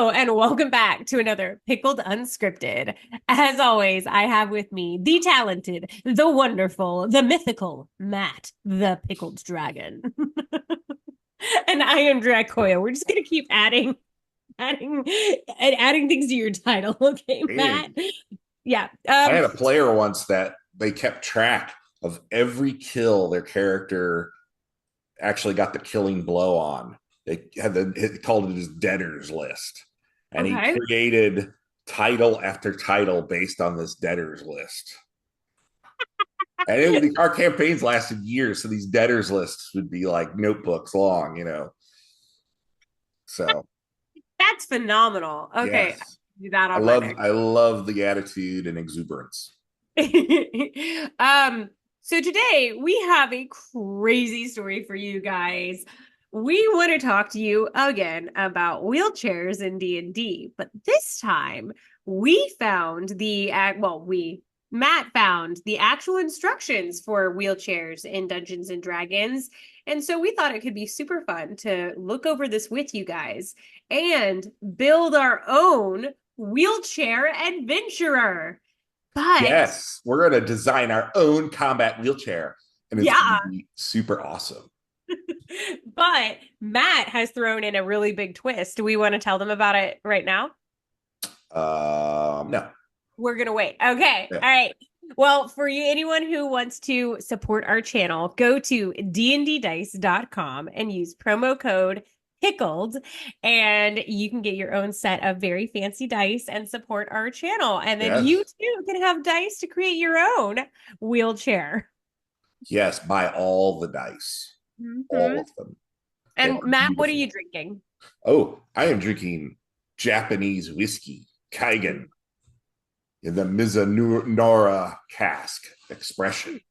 Hello and welcome back to another Pickled Unscripted. As always, I have with me the talented, the wonderful, the mythical Matt, the Pickled Dragon. And I am Dracoya. We're just gonna keep adding, and adding things to your title, okay, Matt? Hey, Yeah. I had a player once that they kept track of every kill their character actually got the killing blow on. They called it his debtors list, and he Okay. created title after title based on this debtors list. And our campaigns lasted years, so these debtors lists would be like notebooks long. So That's phenomenal. Okay, I yes, do that I on my love next. I love the attitude and exuberance. um, so today we have a crazy story for you guys. We want to talk to you again about wheelchairs in D&D, but this time we found Matt found the actual instructions for wheelchairs in Dungeons and Dragons. And so we thought it could be super fun to look over this with you guys and build our own wheelchair adventurer. But Yes, we're going to design our own combat wheelchair, and it's going yeah, to be super awesome. but Matt has thrown in a really big twist. Do we want to tell them about it right now? No, We're gonna wait. Okay. yeah, All right. Well, for you, anyone who wants to support our channel, go to dnddice.com and use promo code pickled, and you can get your own set of very fancy dice and support our channel. And then you yes, too can have dice to create your own wheelchair. yes. Buy all the dice, all Mhm. of them. They And are Matt, what are you beautiful. drinking? Oh, I am drinking Japanese whiskey, Kaigan, in the Mizunara cask expression.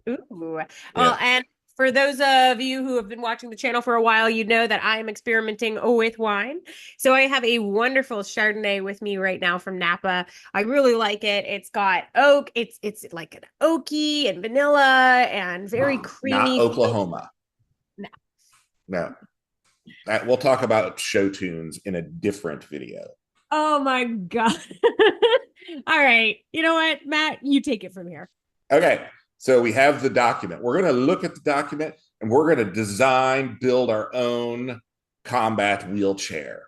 Ooh. Well, Yes, and for those of you who have been watching the channel for a while, you know that I am experimenting with wine. So I have a wonderful Chardonnay with me right now from Napa. I really like it. It's got oak. It's like an oaky and vanilla and very not creamy flavor. Oklahoma. No, we'll talk about show tunes in a different video. Oh my God. All right. You know what, Matt? You take it from here. Okay, so we have the document. We're going to look at the document and we're going to design, build our own combat wheelchair.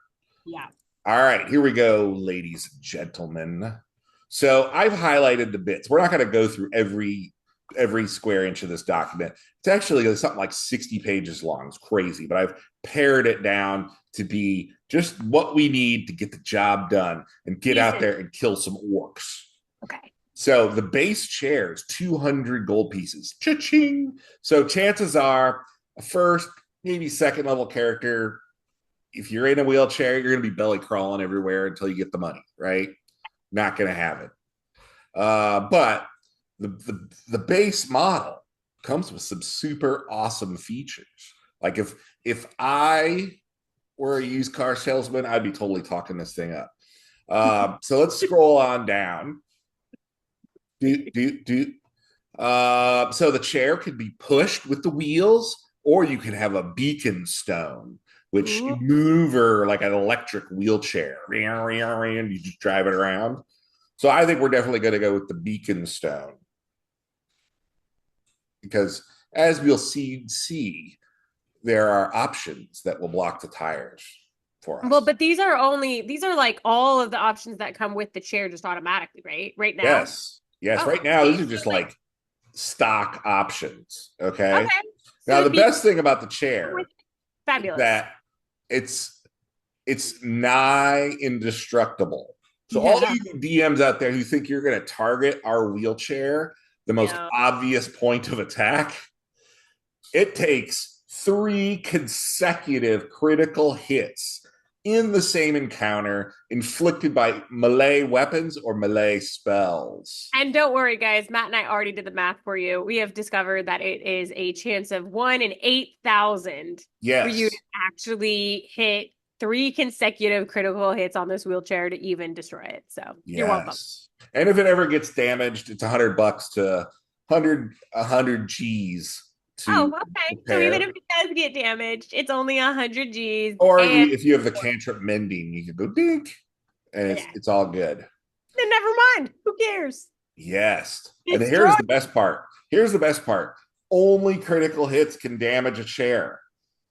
Yeah. All right, here we go, ladies and gentlemen. So I've highlighted the bits. We're not going to go through every square inch of this document. It's actually something like 60 pages long. It's crazy, but I've pared it down to be just what we need to get the job done and get out Decent. there and kill some orcs. Okay. So the base chair is 200 gold pieces. Cha-ching. So chances are a first, maybe second level character, if you're in a wheelchair, you're going to be belly crawling everywhere until you get the money, right? Not going to have it. But the base model comes with some super awesome features. Like if I were a used car salesman, I'd be totally talking this thing up. So let's scroll on down. Do do do. So the chair could be pushed with the wheels, or you could have a beacon stone, which you Ooh. move her like an electric wheelchair. And you just drive it around. So I think we're definitely going to go with the beacon stone because, as we'll see, there are options that will block the tires for Well, us. but these are like all of the options that come with the chair just automatically, right? Right now. Yes, yes. Oh, Right now, okay. these are So just like, like stock options. Okay. okay. So Now, the it'd be best thing about the with chair is fabulous. that it's it's nigh indestructible. So all Yeah. you DMs out there who think you're going to target our wheelchair, the most No. obvious point of attack, it takes 3 consecutive critical hits in the same encounter inflicted by melee weapons or melee spells. And don't worry, guys. Matt and I already did the math for you. We have discovered that it is a chance of 1 in 8,000 for you to Yes. actually hit three consecutive critical hits on this wheelchair to even destroy it. So you're welcome. Yes. And if it ever gets damaged, it's $100 to 100 G's Oh, to okay. So even repair. if it does get damaged, it's only 100 G's Or and if you have the cantrip mending, you can go dink, and it's yeah. it's all good. Then never mind. Who cares? Yes. And Destroy. here's the best part. Here's the best part. Only critical hits can damage a chair.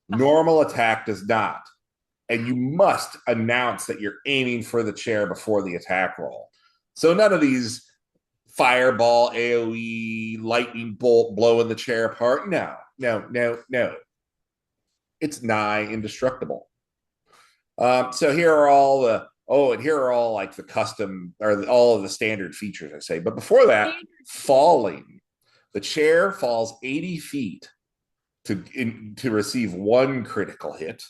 Normal attack does not. And you must announce that you're aiming for the chair before the attack roll. So none of these fireball, AoE, lightning bolt blowing the chair apart. No, no, no, no. It's nigh indestructible. So here are all the and here are all like the custom or all of the standard features I say. But before that, falling. The chair falls 80 feet to receive one critical hit.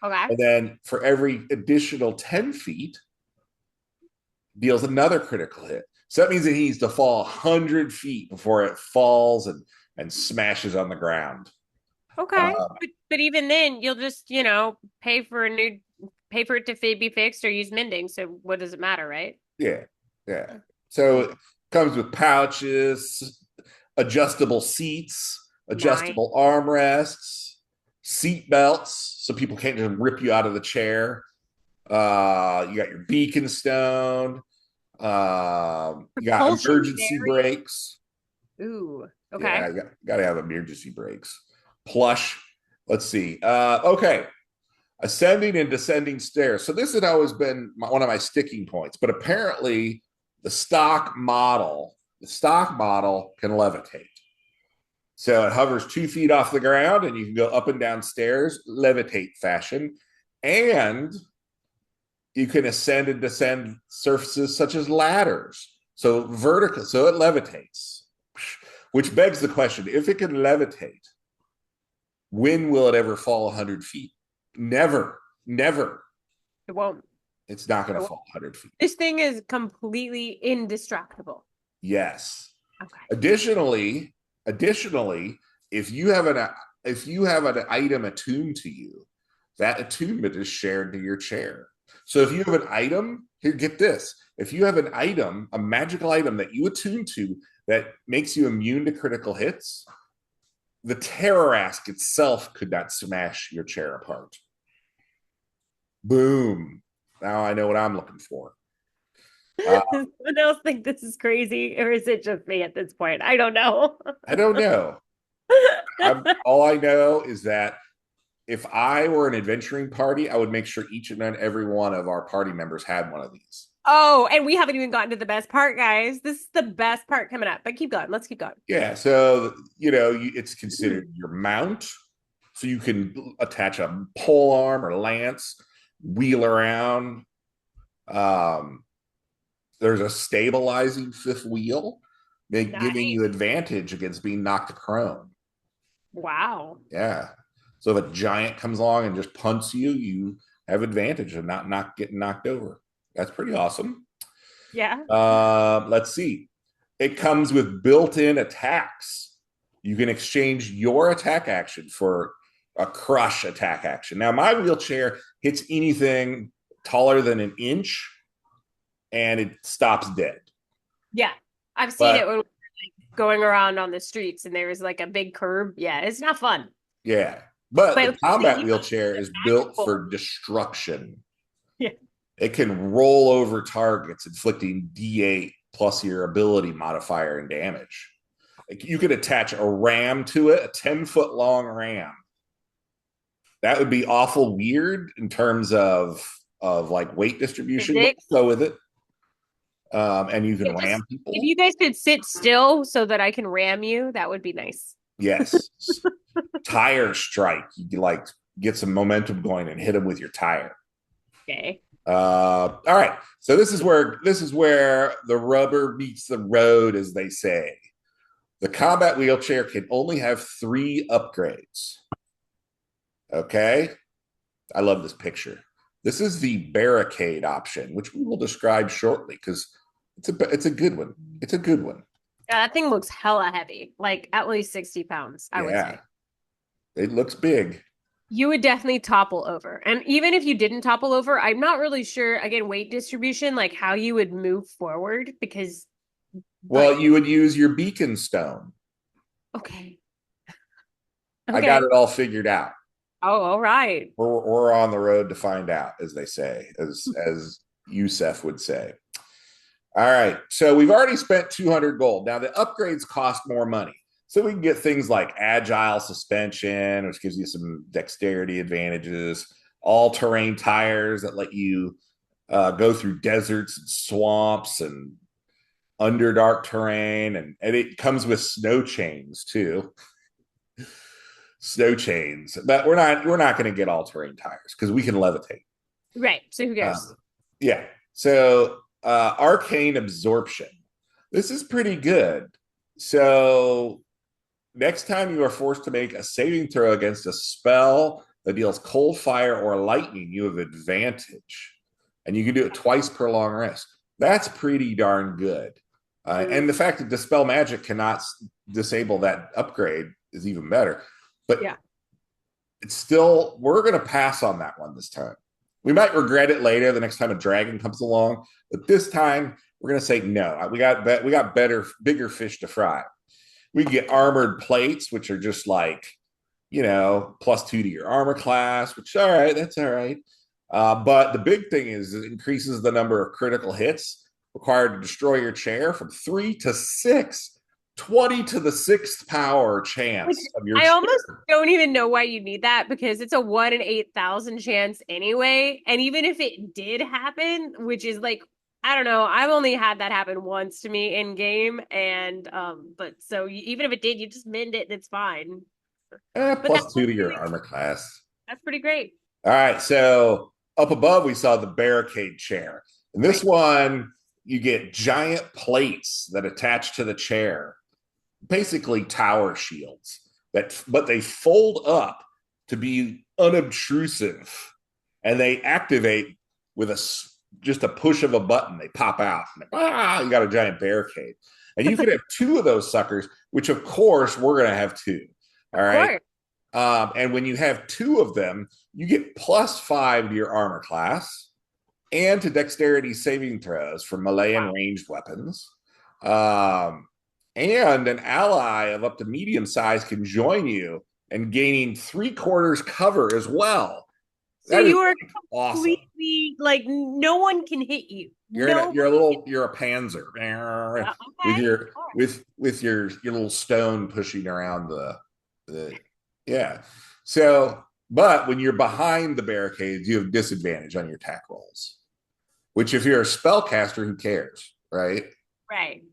Okay. And then for every additional 10 feet, deals another critical hit. So that means that he needs to fall 100 feet before it falls and smashes on the ground. Okay. But even then, you'll just, pay for it to be fixed or use mending. So what does it matter, right? Yeah, yeah. So it comes with pouches, adjustable seats, Nine. adjustable armrests, seat belts, so people can't just rip you out of the chair. You got your beacon stone. You got Propulsion emergency barrier. brakes. Ooh. Okay. Yeah, you got to have emergency brakes. Plush. Let's see. Okay. Ascending and descending stairs. So this had always been one of my sticking points, but apparently the stock model can levitate. So it hovers 2 feet off the ground and you can go up and down stairs, levitate fashion. And you can ascend and descend surfaces such as ladders. So vertical, so it levitates, which begs the question, if it can levitate, when will it ever fall 100 feet? Never, never. It won't. It's not going It to won't. fall 100 feet. This thing is completely indestructible. Yes. Okay. Additionally, if you have an item attuned to you, that attunement is shared to your chair. So if you have an item, here, get this. If you have an item, a magical item that you attune to that makes you immune to critical hits, the terror ask itself could not smash your chair apart. Boom. Now I know what I'm looking for. Uh, Does someone else think this is crazy, or is it just me at this point? I don't know. I don't know. All I know is that if I were an adventuring party, I would make sure each and every one of our party members had one of these. Oh, and we haven't even gotten to the best part, guys. This is the best part coming up, but keep going. Let's keep going. Yeah, so it's considered your mount, so you can attach a pole arm or lance, wheel around. Um, there's a stabilizing fifth wheel, giving Nice. you advantage against being knocked prone. Wow. Yeah. So if a giant comes along and just punts you, you have advantage of not getting knocked over. That's pretty awesome. Yeah. Let's see. It comes with built-in attacks. You can exchange your attack action for a crush attack action. Now, my wheelchair hits anything taller than an inch, and it stops dead. Yeah. I've seen it But when we're like going around on the streets and there was like a big curb. Yeah, it's not fun. yeah, but the But combat you wheelchair know, is built magical. for destruction. Yeah. It can roll over targets, inflicting D8 plus your ability modifier and damage. Like you could attach a ram to it, a 10-foot long ram. That would be awful weird in terms of like weight distribution, but Physics. go with it. And you can Yeah, ram just if people. you guys could sit still so that I can ram you, that would be nice. Yes. Tire strike. You can like get some momentum going and hit them with your tire. Okay. All right. So this is where the rubber meets the road, as they say. The combat wheelchair can only have 3 upgrades. Okay. I love this picture. This is the barricade option, which we will describe shortly because it's a good one. It's a good one. Yeah, that thing looks hella heavy, like at least 60 pounds, I would Yeah. say. It looks big. You would definitely topple over. And even if you didn't topple over, I'm not really sure, again, weight distribution, like how you would move forward Well, but you would use your beacon stone. okay. I got Okay. it all figured out. Oh, all right. We're on the road to find out, as they say, as Youssef would say. All right. So we've already spent 200 gold. Now the upgrades cost more money. So we can get things like agile suspension, which gives you some dexterity advantages, all terrain tires that let you go through deserts and swamps and underdark terrain. And it comes with snow chains too. Snow chains. But we're not going to get all terrain tires because we can levitate. Right. So who cares? Um, yeah. So arcane absorption. This is pretty good. So next time you are forced to make a saving throw against a spell that deals cold fire or lightning, you have advantage. And you can do it twice per long rest. That's pretty darn good. And the fact that Dispel Magic cannot disable that upgrade is even better. But Yeah. it's still, we're going to pass on that one this time. We might regret it later the next time a dragon comes along, but this time we're going to say no. We got better, bigger fish to fry. We get armored plates, which are just like, +2 to your armor class, which all right, that's all right. But the big thing is it increases the number of critical hits required to destroy your chair from 3 to 6. 20 to the 6th power Which chance of your I almost chair. don't even know why you need that because it's a 1 in 8,000 chance anyway. And even if it did happen, which is like, I don't know, I've only had that happen once to me in game. And, but so even if it did, you just mend it and it's fine. But Plus 2 to your armor class. that's pretty great. All right. So up above, we saw the barricade chair. And this Right. one, you get giant plates that attach to the chair, basically tower shields, but they fold up to be unobtrusive. And they activate with just a push of a button. They pop out. You got a giant barricade. And you can have two of those suckers, which of course we're going to have two. All Of right. course. And when you have two of them, you get +5 to your armor class and to dexterity saving throws for melee and Wow. ranged weapons. And an ally of up to medium size can join you and gaining 3/4 cover as well. So That is you are awesome. completely like no one can hit you. No. You're a panzer with Okay. your All right. with your little stone pushing around the yeah. So, but when you're behind the barricades, you have disadvantage on your attack rolls. Which, if you're a spellcaster, who cares, right? Right.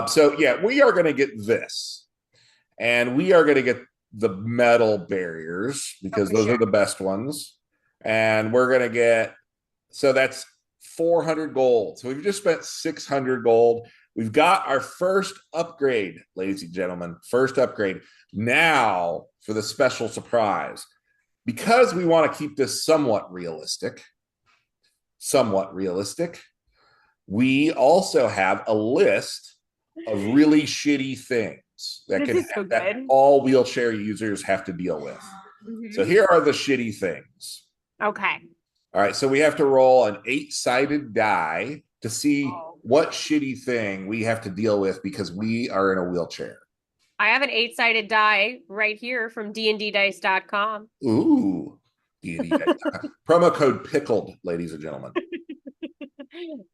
So yeah, we are going to get this, and we are going to get the metal barriers Oh, because for those are sure. the best ones, and we're going to get, so that's 400 gold. So we've just spent 600 gold. We've got our first upgrade, ladies and gentlemen. First upgrade. Now for the special surprise. Because we want to keep this somewhat realistic, we also have a list of really shitty things This is so that good. all wheelchair users have to deal with. So Mhm. here are the shitty things. Okay. All right, so we have to roll an 8-sided die to see Oh. what shitty thing we have to deal with because we are in a wheelchair. I have an 8-sided die right here from dnddice.com. Ooh, D&D. Promo code PICKLED, ladies and gentlemen.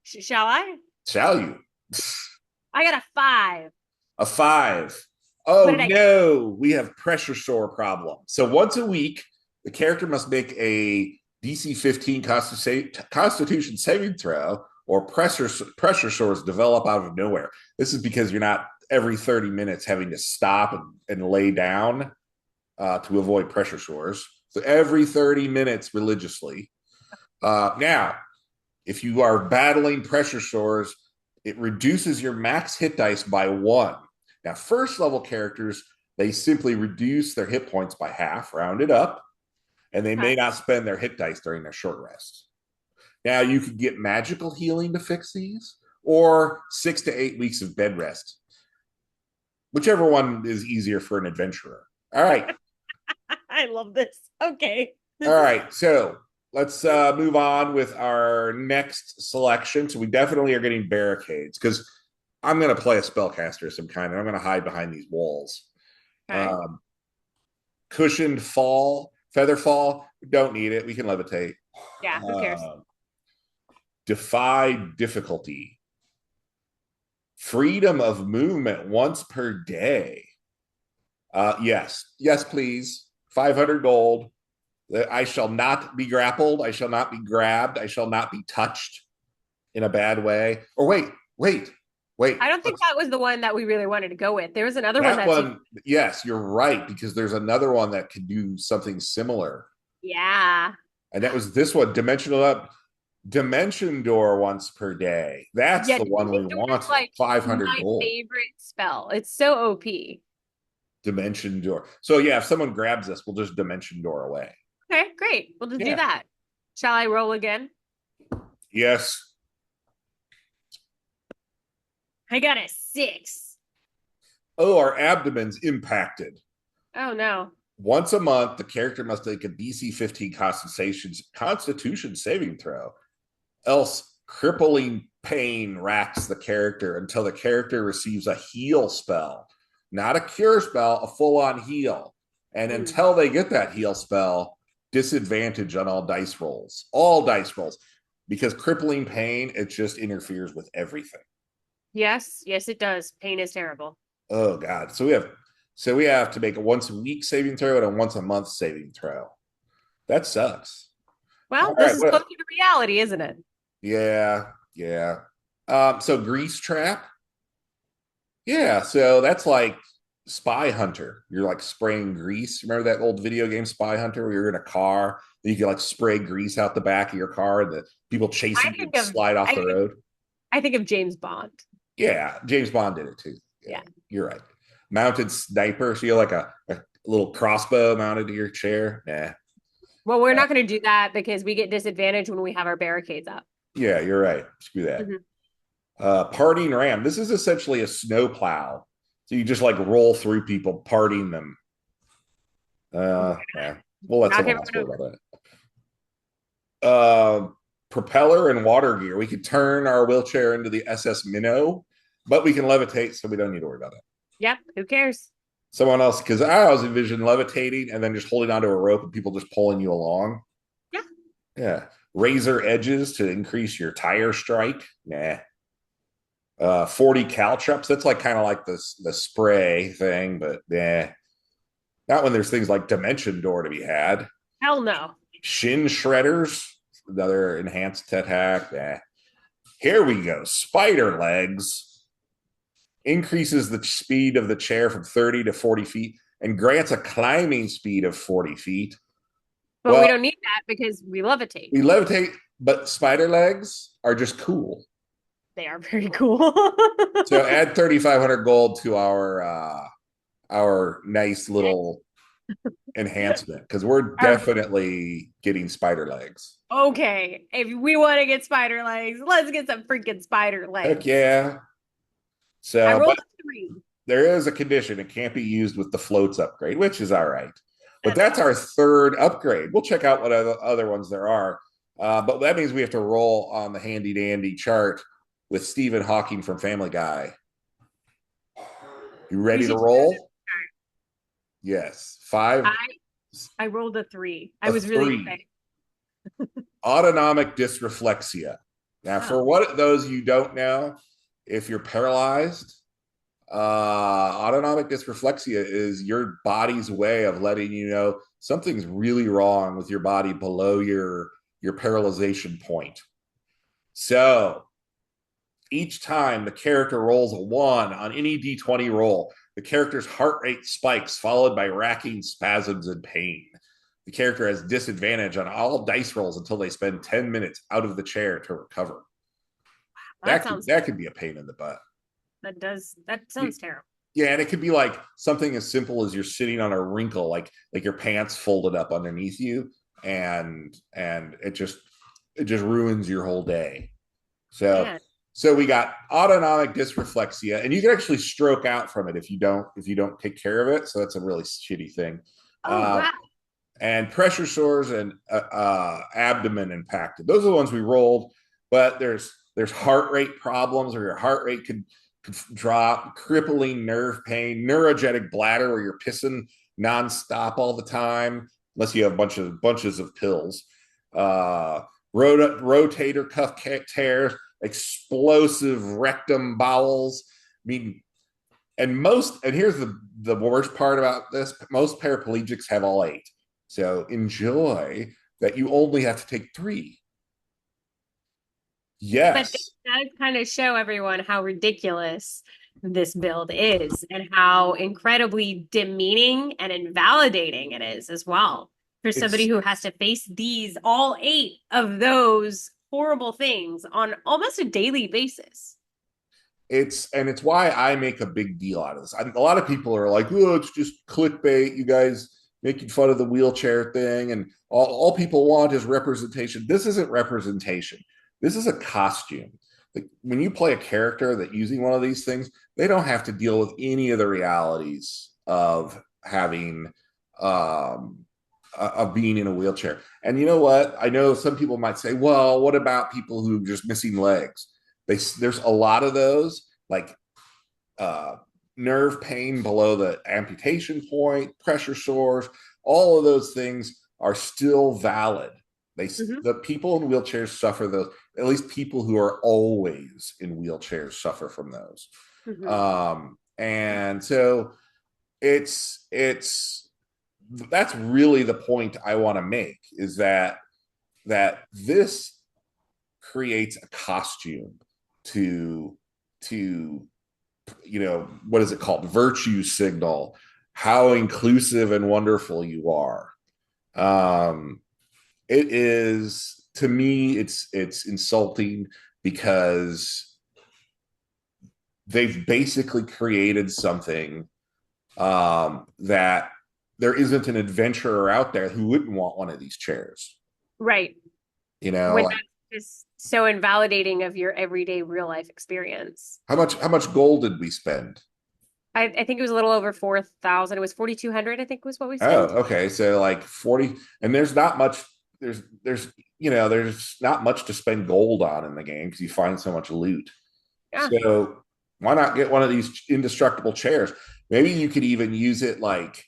Shall I? Shall you? I got a 5. A 5. What Oh did I get? no, we have pressure sore problem. So once a week, the character must make a DC 15 Constitution saving throw, or pressure sores develop out of nowhere. This is because you're not every 30 minutes having to stop and lay down to avoid pressure sores. So every 30 minutes religiously. Now, if you are battling pressure sores, it reduces your max hit dice by 1. Now, first level characters, they simply reduce their hit points by half, rounded up, and they may Okay. not spend their hit dice during their short rest. Now, you could get magical healing to fix these, or 6 to 8 weeks of bed rest, whichever one is easier for an adventurer. All right. I love this. Okay. All right. So let's move on with our next selection. So we definitely are getting barricades because I'm going to play a spellcaster of some kind, and I'm going to hide behind these walls. Okay. Cushioned fall, feather fall. Don't need it. We can levitate. Yeah, who cares? Defy difficulty. Freedom of movement once per day. Yes. Yes, please. 500 gold. I shall not be grappled. I shall not be grabbed. I shall not be touched in a bad way. Or wait. I don't think that was the one that we really wanted to go with. There was another one That that's one, yes, you're right, because there's another one that can do something similar. yeah. And that was this one, dimensional up, dimension door once per day. That's Yeah, the one we Dimension Door is want. like 500 my gold. favorite spell. It's so OP. Dimension door. So yeah, if someone grabs us, we'll just dimension door away. Okay, great. We'll just do Yeah. that. Shall I roll again? Yes. I got a 6. Oh, our abdomen's impacted. Oh no. Once a month, the character must make a DC 15 Constitution saving throw. Else, crippling pain racks the character until the character receives a heal spell. Not a cure spell, a full-on heal. And until they get that heal spell, disadvantage on all dice rolls. All dice rolls. Because crippling pain, it just interferes with everything. Yes, it does. Pain is terrible. Oh God. So we have to make a once a week saving throw and a once a month saving throw. That sucks. Well, this is closer to reality, isn't it? Yeah. So grease trap. Yeah, so that's like Spy Hunter. You're like spraying grease. Remember that old video game Spy Hunter where you're in a car, and you can like spray grease out the back of your car and the people chasing you slide off the road. I think of James Bond. Yeah, James Bond did it too. Yeah. You're right. Mounted sniper. So you're like a little crossbow mounted to your chair. Nah. Well, we're not going to do that because we get disadvantage when we have our barricades up. Yeah, you're right. Screw that. Parting ram. This is essentially a snow plow. So you just like roll through people, parting them. Yeah. We'll let someone else worry about that. Propeller and water gear. We could turn our wheelchair into the SS Minnow, but we can levitate, so we don't need to worry about it. Yep. Who cares? Someone else, because I always envision levitating and then just holding onto a rope and people just pulling you along. Yeah. Yeah. Razor edges to increase your tire strike. Nah. 40 caltrops. That's like kind of like the spray thing, but yeah. Not when there's things like dimension door to be had. Hell no. Shin shredders, another enhanced attack. Yeah. Here we go. Spider legs increases the speed of the chair from 30 to 40 feet and grants a climbing speed of 40 feet. But we don't need that because we levitate. We levitate, but spider legs are just cool. They are very cool. So add 3,500 gold to our nice little enhancement because we're definitely getting spider legs. Okay, if we want to get spider legs, let's get some freaking spider legs. Heck yeah. So I rolled a 3. There is a condition. It can't be used with the floats upgrade, which is all right. But that's our third upgrade. We'll check out what other ones there are. But that means we have to roll on the handy dandy chart with Stephen Hawking from Family Guy. You ready to roll? Yes. 5. I rolled a 3. I was really excited. Autonomic dysreflexia. Now, for what those you don't know, if you're paralyzed, autonomic dysreflexia is your body's way of letting you know something's really wrong with your body below your paralyzation point. So each time the character rolls a 1 on any d20 roll, the character's heart rate spikes, followed by racking spasms and pain. The character has disadvantage on all dice rolls until they spend 10 minutes out of the chair to recover. That could be a pain in the butt. That sounds terrible. Yeah, and it could be like something as simple as you're sitting on a wrinkle, like your pants folded up underneath you, and it just ruins your whole day. So we got autonomic dysreflexia, and you can actually stroke out from it if you don't take care of it. So that's a really shitty thing. Wow. And pressure sores and abdomen impacted. Those are the ones we rolled. But there's heart rate problems, or your heart rate could drop, crippling nerve pain, neurogenic bladder where you're pissing nonstop all the time, unless you have bunches of pills. Rotator cuff tears, explosive rectum bowels. I mean, and here's the worst part about this: most paraplegics have all eight. So enjoy that you only have to take three. But it Yes, does kind of show everyone how ridiculous this build is and how incredibly demeaning and invalidating it is as well for somebody it's who has to face these all eight of those horrible things on almost a daily basis. it's why I make a big deal out of this. A lot of people are like, "Oh, it's just clickbait. You guys making fun of the wheelchair thing, and all people want is representation." This isn't representation. This is a costume. Like when you play a character that using one of these things, they don't have to deal with any of the realities of having of being in a wheelchair. And you know what? I know some people might say, "Well, what about people who are just missing legs?" There's a lot of those, like uh, nerve pain below the amputation point, pressure sores, all of those things are still valid. Mhm. The people in wheelchairs suffer those. At least people who are always in wheelchairs suffer from those. Mhm. And so it's that's really the point I want to make, is that this creates a costume to to what is it called, virtue signal how inclusive and wonderful you are. um it is, to me, it's insulting because they've basically created something that there isn't an adventurer out there who wouldn't want one of these chairs. Right. When Like, that's just so invalidating of your everyday real life experience. how much gold did we spend? I think it was a little over 4,000. It was 4,200, I think was what we Oh, spent. okay. So like 40, and there's not much, there's not much to spend gold on in the game because you find so much loot. Yeah. So why not get one of these indestructible chairs? Maybe you could even use it like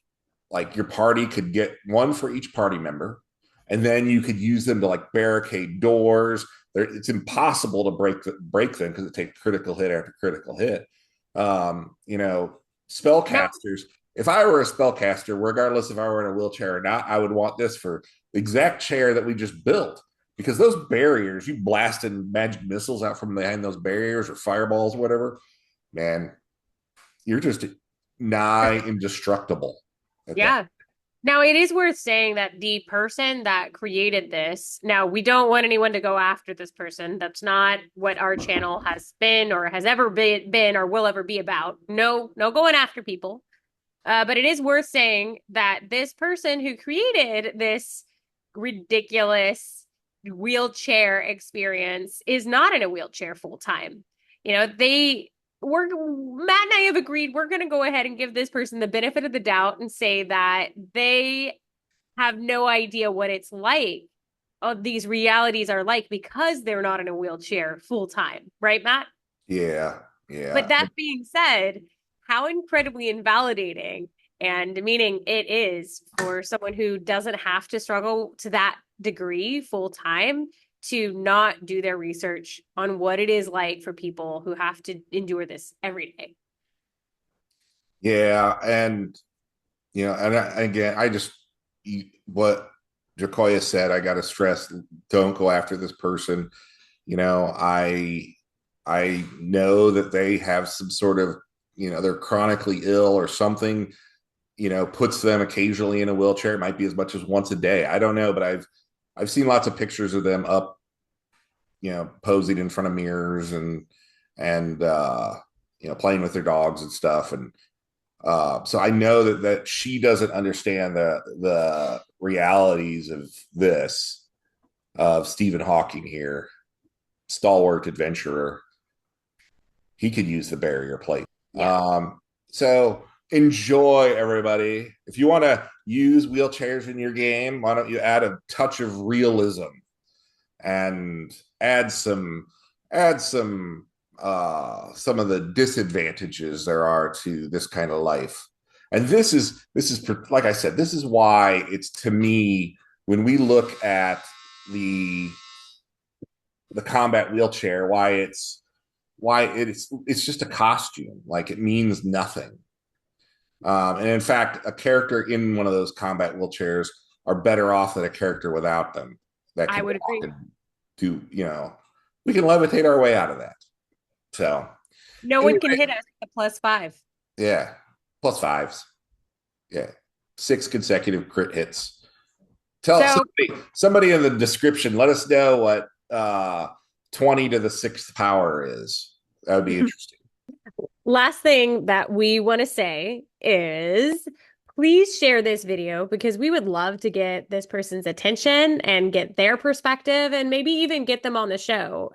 your party could get one for each party member, and then you could use them to like barricade doors. It's impossible to break them because it takes critical hit after critical hit. Now, Spellcasters. If I were a spellcaster, regardless if I were in a wheelchair or not, I would want this for the exact chair that we just built. Because those barriers, you blasting magic missiles out from behind those barriers or fireballs, or whatever, man, you're just nigh indestructible at that. yeah. Now, it is worth saying that the person that created this, now we don't want anyone to go after this person. That's not what our channel has been or has ever been or will ever be about. No, no going after people. But it is worth saying that this person who created this ridiculous wheelchair experience is not in a wheelchair full time. You know, Matt and I have agreed we're going to go ahead and give this person the benefit of the doubt and say that they have no idea what it's like. These realities are like because they're not in a wheelchair full time, right, Matt? Yeah, But yeah, that being said, how incredibly invalidating and demeaning it is for someone who doesn't have to struggle to that degree full time to not do their research on what it is like for people who have to endure this every day. yeah. And again, what Jacoya said. I got to stress: don't go after this person. You know, I know that they have some sort of, they're chronically ill or something, puts them occasionally in a wheelchair. It might be as much as once a day. I don't know, but I've seen lots of pictures of them up, posing in front of mirrors and playing with their dogs and stuff. And so I know that she doesn't understand the realities of this, of Stephen Hawking here, stalwart adventurer. He could use the barrier plate. Yeah. So enjoy, everybody. If you want to use wheelchairs in your game, why don't you add a touch of realism and add some some of the disadvantages there are to this kind of life. And this is like I said, this is why it's, to me, when we look at the the combat wheelchair, why it's just a costume. Like, it means nothing. And in fact, a character in one of those combat wheelchairs are better off than a character without them that I can would walk agree. and do, we can levitate our way out of that. So No one anyway, can hit us with a +5. yeah, plus fives. Yeah, 6 consecutive crit hits. Tell So somebody in the description. Let us know what 20 to the sixth power is. That would be interesting. last thing that we want to say is please share this video because we would love to get this person's attention and get their perspective and maybe even get them on the show.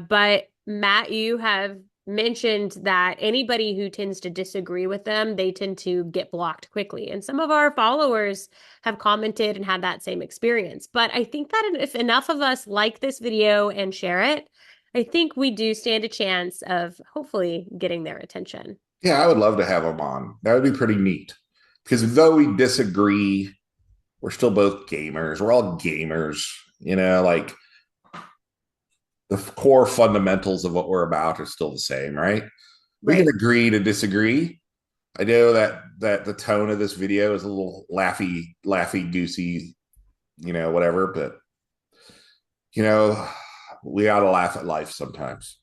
But Matt, you have mentioned that anybody who tends to disagree with them, they tend to get blocked quickly. And some of our followers have commented and had that same experience. But I think that if enough of us like this video and share it, I think we do stand a chance of hopefully getting their attention. Yeah, I would love to have them on. That would be pretty neat. Because though we disagree, we're still both gamers. We're all gamers. Like, the core fundamentals of what we're about are still the same, right? We can Right. agree to disagree. I know that the tone of this video is a little laughy goosey, whatever, but you know, we ought to laugh at life sometimes.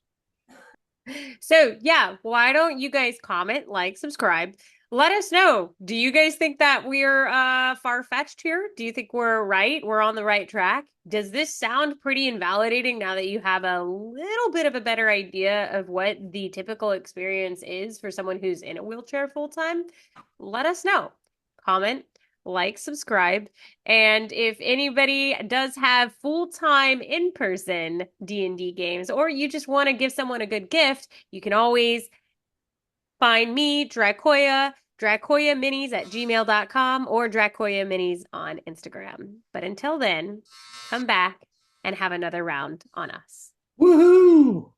So, yeah, why don't you guys comment, like, subscribe? Let us know. Do you guys think that we're far-fetched here? Do you think we're right? We're on the right track? Does this sound pretty invalidating now that you have a little bit of a better idea of what the typical experience is for someone who's in a wheelchair full time? Let us know. Comment, like, subscribe. And if anybody does have full-time in-person D&D games, or you just want to give someone a good gift, you can always find me, Dracoya Minis at gmail.com or Dracoya Minis on Instagram. But until then, come back and have another round on us. Woohoo!